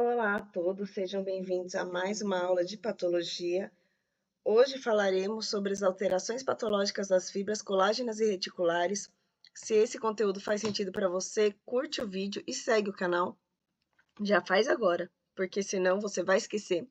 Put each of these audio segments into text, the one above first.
Olá a todos, sejam bem-vindos a mais uma aula de patologia. Hoje falaremos sobre as alterações patológicas das fibras colágenas e reticulares. Se esse conteúdo faz sentido para você, curte o vídeo e segue o canal. Já faz agora, porque senão você vai esquecer.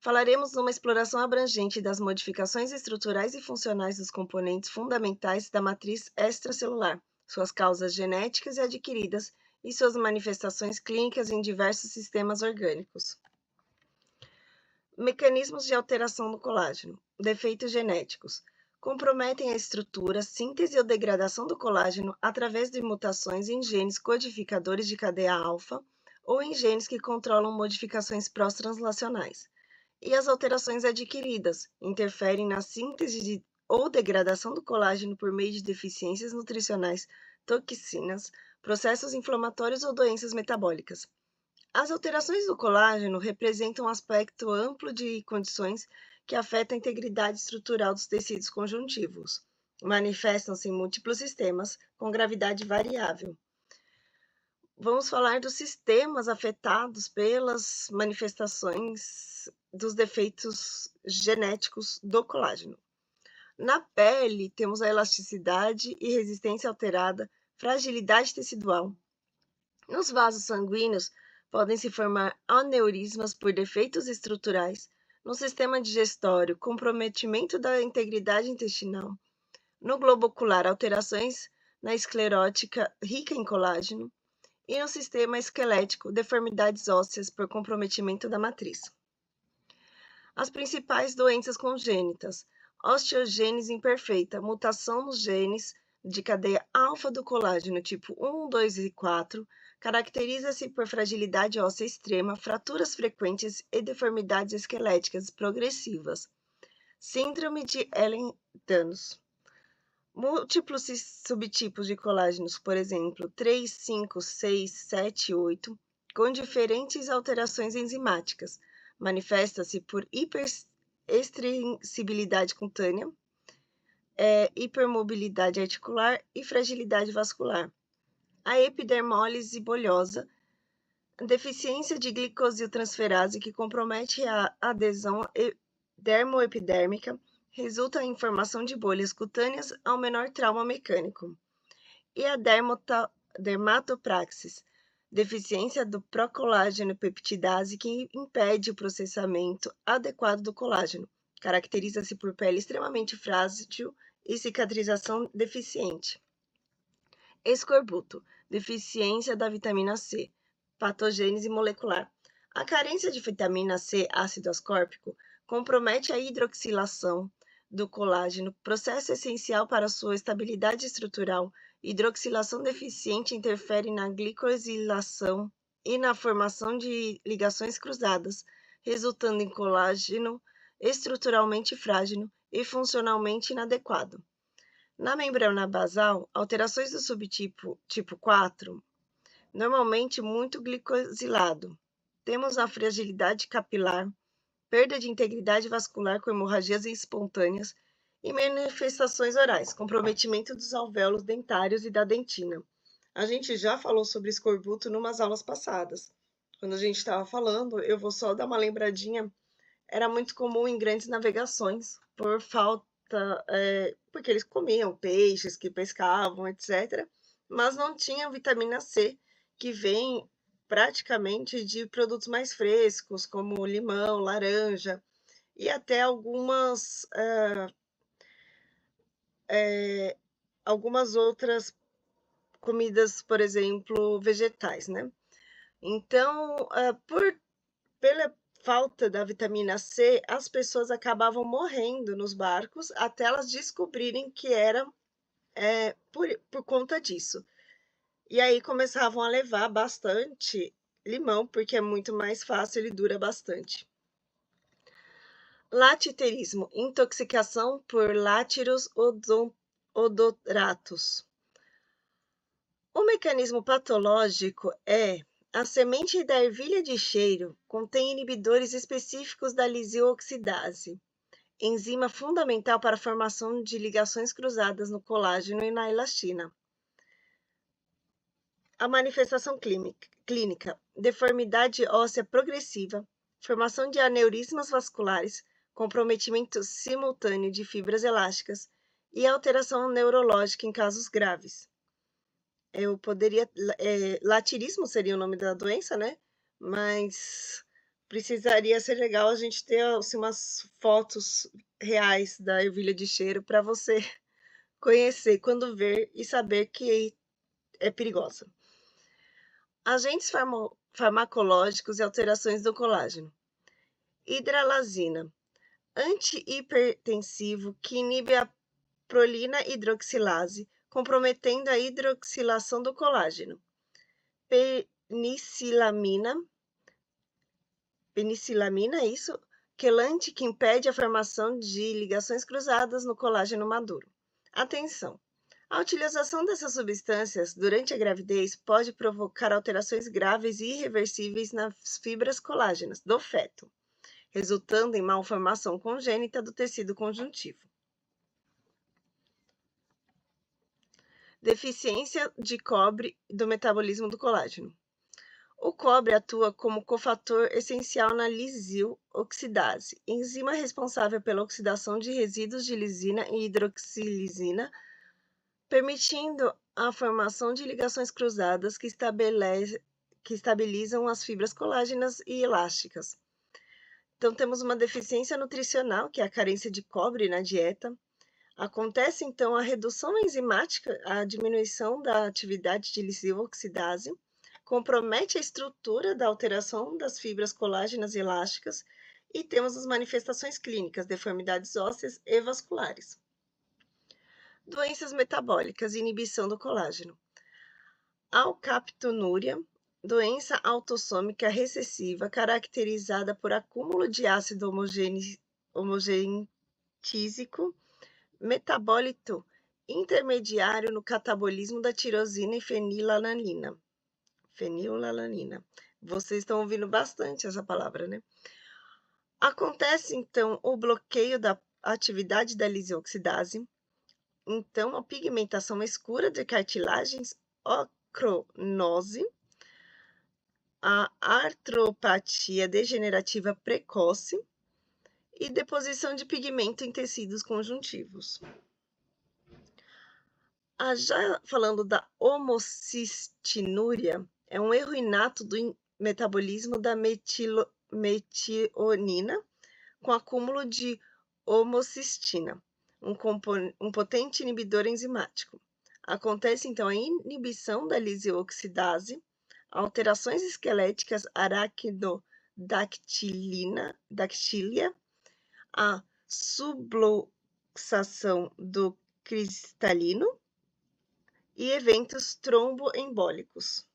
Falaremos numa exploração abrangente das modificações estruturais e funcionais dos componentes fundamentais da matriz extracelular, suas causas genéticas e adquiridas, e suas manifestações clínicas em diversos sistemas orgânicos. Mecanismos de alteração do colágeno. Defeitos genéticos. Comprometem a estrutura, síntese ou degradação do colágeno através de mutações em genes codificadores de cadeia alfa ou em genes que controlam modificações pró-translacionais. E as alterações adquiridas interferem na síntese ou degradação do colágeno por meio de deficiências nutricionais, toxinas, processos inflamatórios ou doenças metabólicas. As alterações do colágeno representam um aspecto amplo de condições que afetam a integridade estrutural dos tecidos conjuntivos. Manifestam-se em múltiplos sistemas, com gravidade variável. Vamos falar dos sistemas afetados pelas manifestações dos defeitos genéticos do colágeno. Na pele, temos a elasticidade e resistência alterada, fragilidade tecidual. Nos vasos sanguíneos, podem se formar aneurismas por defeitos estruturais. No sistema digestório, comprometimento da integridade intestinal. No globo ocular, alterações na esclerótica rica em colágeno. E no sistema esquelético, deformidades ósseas por comprometimento da matriz. As principais doenças congênitas: osteogênese imperfeita, mutação nos genes de cadeia alfa do colágeno tipo 1, 2 e 4, caracteriza-se por fragilidade óssea extrema, fraturas frequentes e deformidades esqueléticas progressivas. Síndrome de Ehlers-Danlos. Múltiplos subtipos de colágenos, por exemplo, 3, 5, 6, 7 e 8, com diferentes alterações enzimáticas. Manifesta-se por hiperextensibilidade cutânea, hipermobilidade articular e fragilidade vascular. A epidermólise bolhosa, deficiência de glicosiltransferase que compromete a adesão dermoepidérmica, resulta em formação de bolhas cutâneas ao menor trauma mecânico. E a dermatopraxis, deficiência do procolágeno peptidase que impede o processamento adequado do colágeno. Caracteriza-se por pele extremamente frágil e cicatrização deficiente. Escorbuto, deficiência da vitamina C, patogênese molecular. A carência de vitamina C, ácido ascórbico, compromete a hidroxilação do colágeno, processo essencial para sua estabilidade estrutural. Hidroxilação deficiente interfere na glicosilação e na formação de ligações cruzadas, resultando em colágeno estruturalmente frágil e funcionalmente inadequado. Na membrana basal, alterações do subtipo tipo 4, normalmente muito glicosilado. Temos a fragilidade capilar, perda de integridade vascular com hemorragias espontâneas e manifestações orais, comprometimento dos alvéolos dentários e da dentina. A gente já falou sobre escorbuto em umas aulas passadas. Quando a gente estava falando, eu vou só dar uma lembradinha, era muito comum em grandes navegações, por falta, porque eles comiam peixes que pescavam, etc., mas não tinham vitamina C, que vem praticamente de produtos mais frescos, como limão, laranja, e até algumas outras comidas, por exemplo, vegetais, né? Então, pela falta da vitamina C, as pessoas acabavam morrendo nos barcos até elas descobrirem que era por conta disso. E aí começavam a levar bastante limão, porque é muito mais fácil e dura bastante. Latiterismo, intoxicação por látiros odoratus. O mecanismo patológico é: a semente da ervilha de cheiro contém inibidores específicos da lisioxidase, enzima fundamental para a formação de ligações cruzadas no colágeno e na elastina. A manifestação clínica: deformidade óssea progressiva, formação de aneurismas vasculares, comprometimento simultâneo de fibras elásticas e alteração neurológica em casos graves. Eu poderia. Latirismo seria o nome da doença, né? Mas precisaria ser legal a gente ter assim, umas fotos reais da ervilha de cheiro para você conhecer quando ver e saber que é perigosa. Agentes farmacológicos e alterações do colágeno. Hidralazina, antihipertensivo que inibe a prolina hidroxilase, comprometendo a hidroxilação do colágeno. Penicilamina, é isso? Quelante que impede a formação de ligações cruzadas no colágeno maduro. Atenção! A utilização dessas substâncias durante a gravidez pode provocar alterações graves e irreversíveis nas fibras colágenas do feto, resultando em malformação congênita do tecido conjuntivo. Deficiência de cobre do metabolismo do colágeno. O cobre atua como cofator essencial na lisil-oxidase, enzima responsável pela oxidação de resíduos de lisina e hidroxilisina, permitindo a formação de ligações cruzadas que estabilizam as fibras colágenas e elásticas. Então, temos uma deficiência nutricional, que é a carência de cobre na dieta. Acontece, então, a redução enzimática, a diminuição da atividade de lisil-oxidase, compromete a estrutura da alteração das fibras colágenas e elásticas e temos as manifestações clínicas, deformidades ósseas e vasculares. Doenças metabólicas e inibição do colágeno. Alcaptonúria, doença autossômica recessiva caracterizada por acúmulo de ácido homogentísico, metabólito intermediário no catabolismo da tirosina e fenilalanina. Vocês estão ouvindo bastante essa palavra, né? Acontece, então, o bloqueio da atividade da lisioxidase. Então, a pigmentação escura de cartilagens, ocronose, a artropatia degenerativa precoce e deposição de pigmento em tecidos conjuntivos. Já falando da homocistinúria, é um erro inato do metabolismo da metionina com acúmulo de homocistina, um potente inibidor enzimático. Acontece, então, a inibição da lisioxidase, alterações esqueléticas aracnodactília, a subluxação do cristalino e eventos tromboembólicos.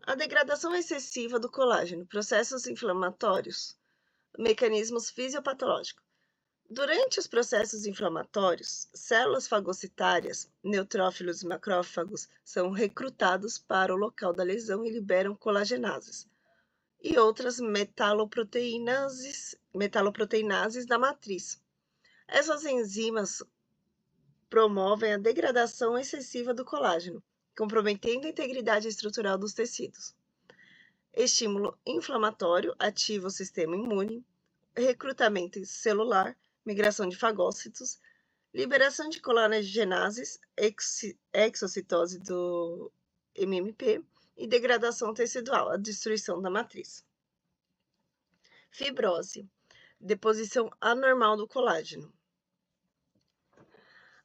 A degradação excessiva do colágeno, processos inflamatórios, mecanismos fisiopatológicos. Durante os processos inflamatórios, células fagocitárias, neutrófilos e macrófagos são recrutados para o local da lesão e liberam colagenases e outras metaloproteinases da matriz. Essas enzimas promovem a degradação excessiva do colágeno, comprometendo a integridade estrutural dos tecidos. Estímulo inflamatório ativa o sistema imune, recrutamento celular, migração de fagócitos, liberação de colagenases, exocitose do MMP e degradação tecidual, a destruição da matriz. Fibrose, deposição anormal do colágeno.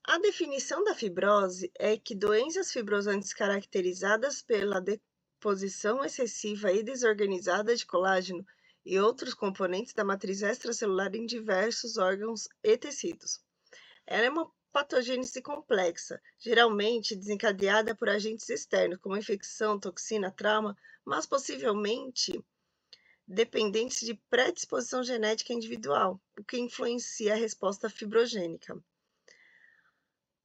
A definição da fibrose é que doenças fibrosantes caracterizadas pela deposição excessiva e desorganizada de colágeno e outros componentes da matriz extracelular em diversos órgãos e tecidos. Ela é uma patogênese complexa, geralmente desencadeada por agentes externos, como infecção, toxina, trauma, mas possivelmente dependentes de predisposição genética individual, o que influencia a resposta fibrogênica.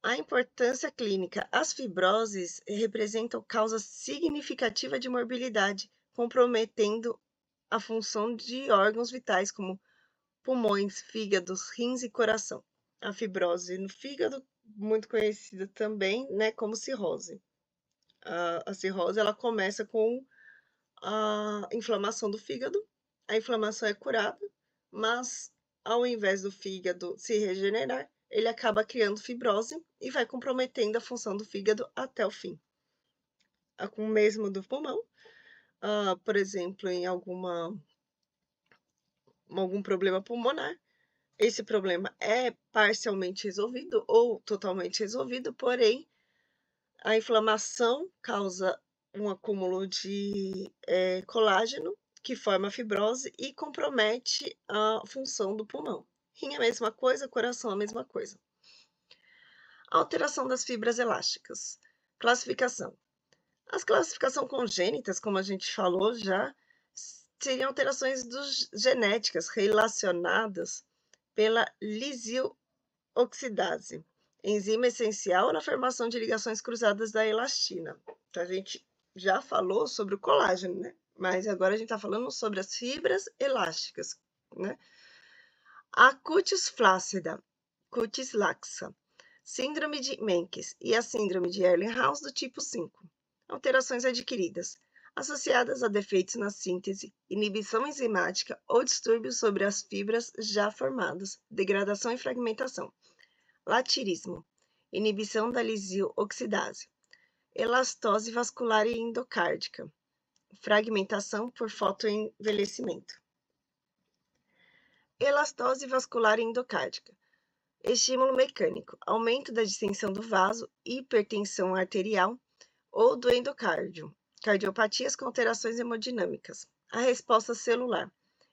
A importância clínica. As fibroses representam causa significativa de morbilidade, comprometendo a função de órgãos vitais como pulmões, fígados, rins e coração. A fibrose no fígado, muito conhecida também, né, como cirrose. A cirrose ela começa com a inflamação do fígado. A inflamação é curada, mas ao invés do fígado se regenerar, ele acaba criando fibrose e vai comprometendo a função do fígado até o fim. Com o mesmo do pulmão, por exemplo, em algum problema pulmonar, esse problema é parcialmente resolvido ou totalmente resolvido, porém, a inflamação causa um acúmulo de colágeno, que forma fibrose e compromete a função do pulmão. Rim é a mesma coisa, coração a mesma coisa. Alteração das fibras elásticas. Classificação. As classificações congênitas, como a gente falou já, seriam alterações genéticas relacionadas pela lisioxidase, enzima essencial na formação de ligações cruzadas da elastina. Então, a gente já falou sobre o colágeno, né? Mas agora a gente está falando sobre as fibras elásticas, né? A cutis flácida, cutis laxa, síndrome de Menkes e a síndrome de Ehlers-Danlos do tipo 5. Alterações adquiridas, associadas a defeitos na síntese, inibição enzimática ou distúrbios sobre as fibras já formadas, degradação e fragmentação. Latirismo, inibição da lisio-oxidase. Elastose vascular e endocárdica, fragmentação por fotoenvelhecimento. Elastose vascular e endocárdica. Estímulo mecânico, aumento da distensão do vaso, hipertensão arterial ou do endocárdio, cardiopatias com alterações hemodinâmicas. A resposta celular,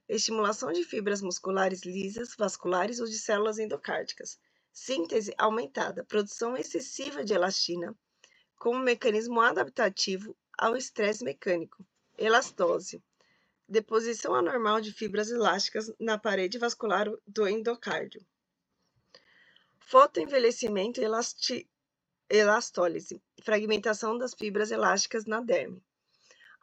estimulação de fibras musculares lisas, vasculares ou de células endocárdicas. Síntese aumentada, produção excessiva de elastina, como mecanismo adaptativo ao estresse mecânico. Elastose, deposição anormal de fibras elásticas na parede vascular do endocárdio. Fotoenvelhecimento e elastólise, fragmentação das fibras elásticas na derme.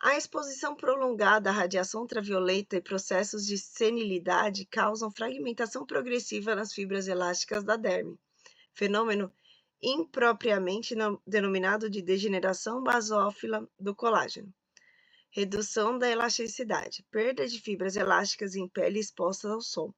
A exposição prolongada à radiação ultravioleta e processos de senilidade causam fragmentação progressiva nas fibras elásticas da derme, fenômeno impropriamente denominado de degeneração basófila do colágeno. Redução da elasticidade, perda de fibras elásticas em pele exposta ao sol,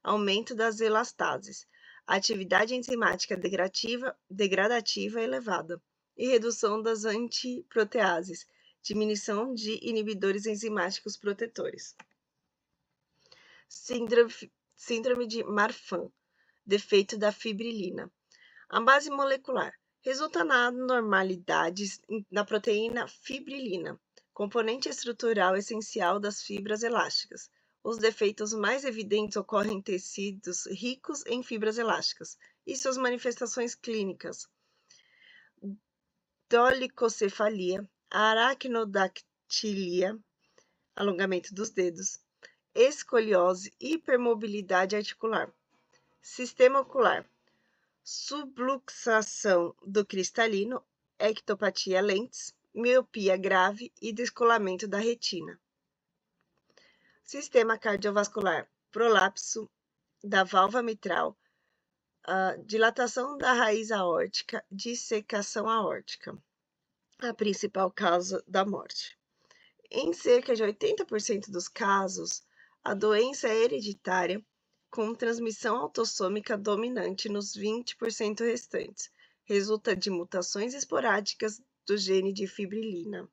aumento das elastases, atividade enzimática degradativa elevada e redução das antiproteases, diminuição de inibidores enzimáticos protetores. Síndrome de Marfan, defeito da fibrilina. A base molecular resulta na anormalidades na proteína fibrilina, componente estrutural essencial das fibras elásticas. Os defeitos mais evidentes ocorrem em tecidos ricos em fibras elásticas e suas manifestações clínicas: dolicocefalia, aracnodactilia, alongamento dos dedos, escoliose, hipermobilidade articular. Sistema ocular, subluxação do cristalino, ectopatia lentes, miopia grave e descolamento da retina. Sistema cardiovascular, prolapso da válvula mitral, dilatação da raiz aórtica, dissecação aórtica, a principal causa da morte. Em cerca de 80% dos casos, a doença é hereditária, com transmissão autossômica dominante nos 20% restantes. Resulta de mutações esporádicas do gene de fibrilina.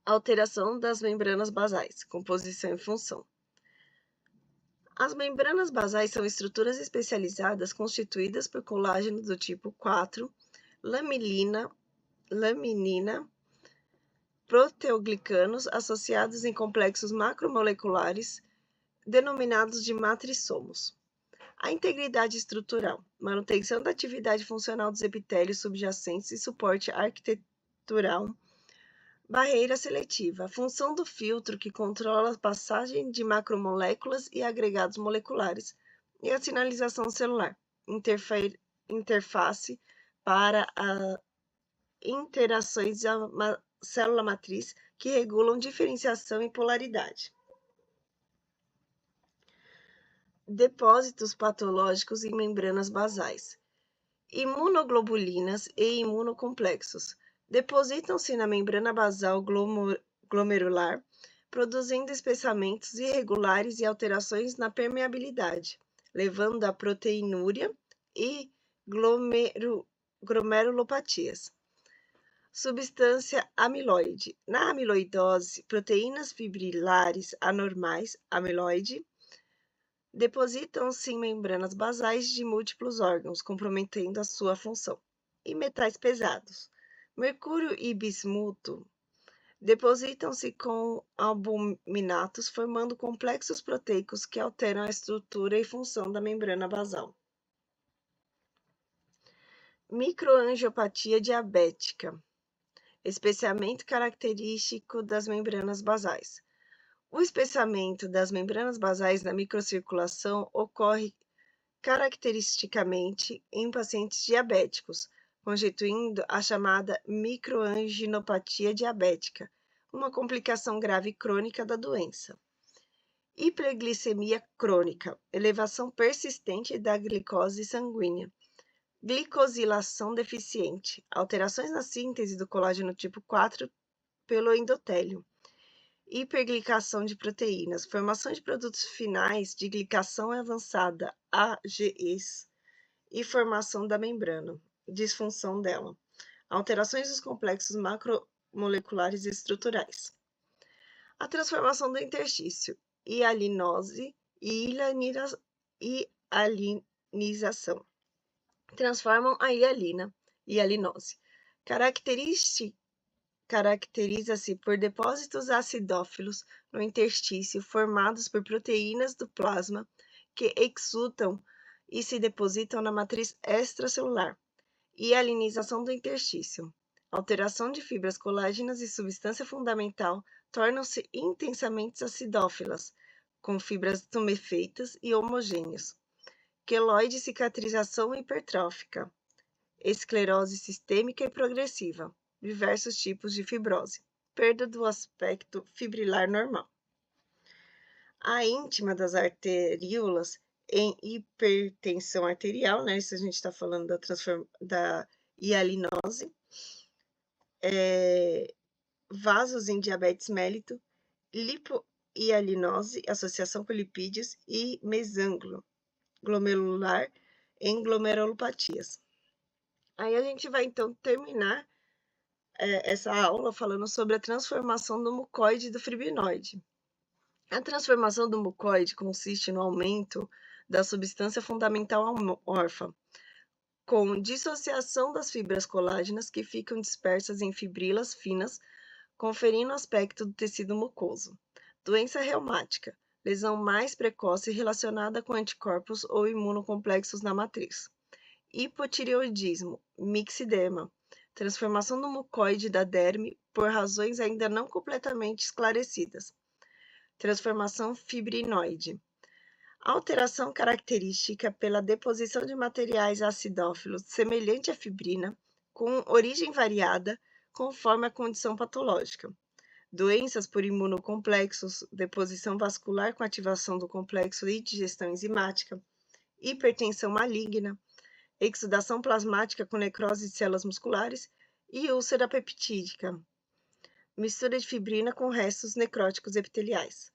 Alteração das membranas basais, composição e função. As membranas basais são estruturas especializadas constituídas por colágeno do tipo 4, laminina, proteoglicanos associados em complexos macromoleculares denominados de matrissomos. A integridade estrutural, manutenção da atividade funcional dos epitélios subjacentes e suporte arquitetural. Barreira seletiva, a função do filtro que controla a passagem de macromoléculas e agregados moleculares. E a sinalização celular, interface para as interações da célula matriz que regulam diferenciação e polaridade. Depósitos patológicos em membranas basais. Imunoglobulinas e imunocomplexos, Depositam-se na membrana basal glomerular, produzindo espessamentos irregulares e alterações na permeabilidade, levando a proteinúria e glomerulopatias. Substância amiloide. Na amiloidose, proteínas fibrilares anormais, amiloide, depositam-se em membranas basais de múltiplos órgãos, comprometendo a sua função. E metais pesados. Mercúrio e bismuto depositam-se com albuminatos, formando complexos proteicos que alteram a estrutura e função da membrana basal. Microangiopatia diabética. Espessamento característico das membranas basais. O espessamento das membranas basais na microcirculação ocorre caracteristicamente em pacientes diabéticos, constituindo a chamada microangiopatia diabética, uma complicação grave crônica da doença. Hiperglicemia crônica, elevação persistente da glicose sanguínea. Glicosilação deficiente, alterações na síntese do colágeno tipo 4 pelo endotélio. Hiperglicação de proteínas, formação de produtos finais de glicação avançada, AGEs, e formação da membrana, disfunção dela. Alterações dos complexos macromoleculares e estruturais. A transformação do interstício, hialinose e hialinização. Transformam a hialinose. Caracteriza-se por depósitos acidófilos no interstício formados por proteínas do plasma que exudam e se depositam na matriz extracelular. Hialinização do interstício. Alteração de fibras colágenas e substância fundamental tornam-se intensamente acidófilas, com fibras tumefeitas e homogêneas. Queloide cicatrização hipertrófica. Esclerose sistêmica e progressiva. Diversos tipos de fibrose. Perda do aspecto fibrilar normal. A íntima das arteríolas em hipertensão arterial, né? Isso a gente está falando da hialinose. Vasos em diabetes mellito, lipohialinose, associação com lipídios e mesânclise glomerular em glomerulopatias. Aí a gente vai então terminar essa aula falando sobre a transformação do mucoide e do fibrinoide. A transformação do mucoide consiste no aumento da substância fundamental amorfa, com dissociação das fibras colágenas que ficam dispersas em fibrilas finas, conferindo aspecto do tecido mucoso. Doença reumática, lesão mais precoce relacionada com anticorpos ou imunocomplexos na matriz. Hipotireoidismo, mixedema, transformação do mucoide da derme por razões ainda não completamente esclarecidas. Transformação fibrinoide. Alteração característica pela deposição de materiais acidófilos semelhante à fibrina, com origem variada, conforme a condição patológica. Doenças por imunocomplexos, deposição vascular com ativação do complexo e digestão enzimática, hipertensão maligna, exudação plasmática com necrose de células musculares e úlcera peptídica. Mistura de fibrina com restos necróticos epiteliais.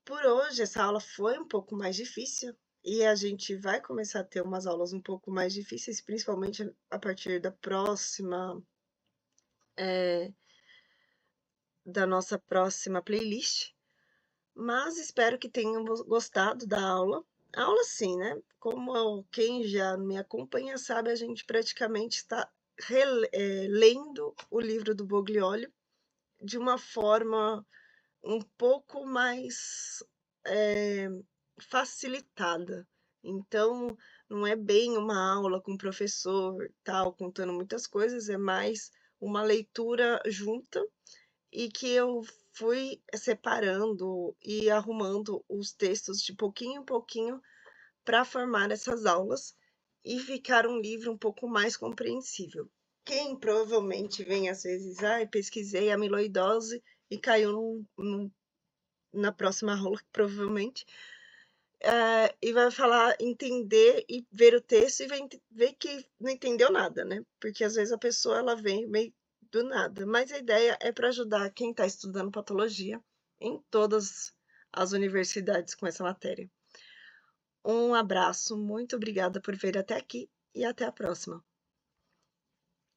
Por hoje, essa aula foi um pouco mais difícil e a gente vai começar a ter umas aulas um pouco mais difíceis, principalmente a partir da nossa próxima playlist. Mas espero que tenham gostado da aula. A aula sim, né? Como quem já me acompanha sabe, a gente praticamente está lendo o livro do Boglioli de uma forma um pouco mais facilitada. Então, não é bem uma aula com o professor, tal, contando muitas coisas, é mais uma leitura junta e que eu fui separando e arrumando os textos de pouquinho em pouquinho para formar essas aulas e ficar um livro um pouco mais compreensível. Quem provavelmente vem às vezes, pesquisei amiloidose e caiu na próxima aula, provavelmente, e vai falar, entender e ver o texto e ver que não entendeu nada, né? Porque às vezes a pessoa ela vem meio do nada, mas a ideia é para ajudar quem está estudando patologia em todas as universidades com essa matéria. Um abraço, muito obrigada por vir até aqui e até a próxima.